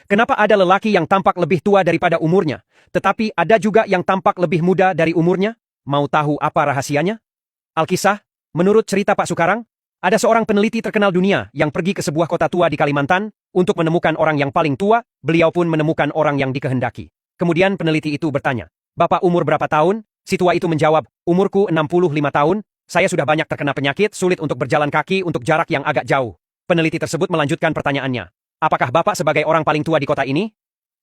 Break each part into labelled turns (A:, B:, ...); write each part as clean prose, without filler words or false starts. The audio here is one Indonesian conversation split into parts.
A: Kenapa ada lelaki yang tampak lebih tua daripada umurnya, tetapi ada juga yang tampak lebih muda dari umurnya? Mau tahu apa rahasianya? Alkisah, menurut cerita Pak Sukarang, ada seorang peneliti terkenal dunia yang pergi ke sebuah kota tua di Kalimantan untuk menemukan orang yang paling tua. Beliau pun menemukan orang yang dikehendaki. Kemudian peneliti itu bertanya, "Bapak umur berapa tahun?" Si tua itu menjawab, "Umurku 65 tahun, saya sudah banyak terkena penyakit, sulit untuk berjalan kaki untuk jarak yang agak jauh." Peneliti tersebut melanjutkan pertanyaannya, "Apakah Bapak sebagai orang paling tua di kota ini?"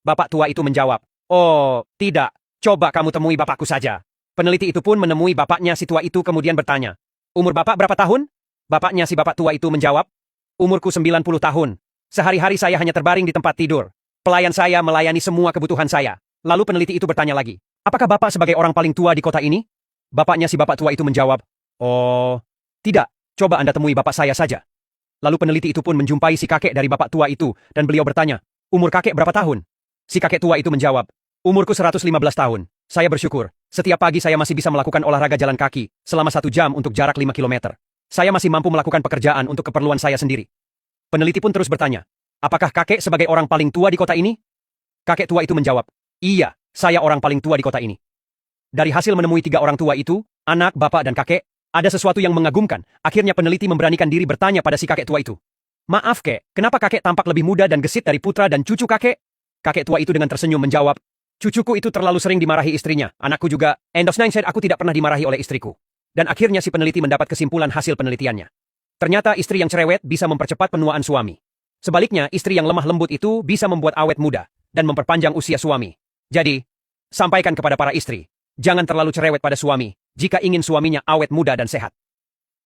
A: Bapak tua itu menjawab, "Oh, tidak. Coba kamu temui bapakku saja." Peneliti itu pun menemui bapaknya si tua itu kemudian bertanya, "Umur Bapak berapa tahun?" Bapaknya si bapak tua itu menjawab, "Umurku 90 tahun. Sehari-hari saya hanya terbaring di tempat tidur. Pelayan saya melayani semua kebutuhan saya." Lalu peneliti itu bertanya lagi, "Apakah Bapak sebagai orang paling tua di kota ini?" Bapaknya si bapak tua itu menjawab, "Oh, tidak. Coba Anda temui bapak saya saja." Lalu peneliti itu pun menjumpai si kakek dari bapak tua itu, dan beliau bertanya, "Umur kakek berapa tahun?" Si kakek tua itu menjawab, "Umurku 115 tahun. Saya bersyukur. Setiap pagi saya masih bisa melakukan olahraga jalan kaki selama 1 jam untuk jarak 5 kilometer. Saya masih mampu melakukan pekerjaan untuk keperluan saya sendiri." Peneliti pun terus bertanya, "Apakah kakek sebagai orang paling tua di kota ini?" Kakek tua itu menjawab, "Iya, saya orang paling tua di kota ini." Dari hasil menemui 3 orang tua itu, anak, bapak, dan kakek, ada sesuatu yang mengagumkan. Akhirnya peneliti memberanikan diri bertanya pada si kakek tua itu, "Maaf kek, kenapa kakek tampak lebih muda dan gesit dari putra dan cucu kakek?" Kakek tua itu dengan tersenyum menjawab, "Cucuku itu terlalu sering dimarahi istrinya, anakku juga, and of nine said aku tidak pernah dimarahi oleh istriku." Dan akhirnya si peneliti mendapat kesimpulan hasil penelitiannya. Ternyata istri yang cerewet bisa mempercepat penuaan suami. Sebaliknya, istri yang lemah lembut itu bisa membuat awet muda dan memperpanjang usia suami. Jadi, sampaikan kepada para istri, jangan terlalu cerewet pada suami jika ingin suaminya awet muda dan sehat.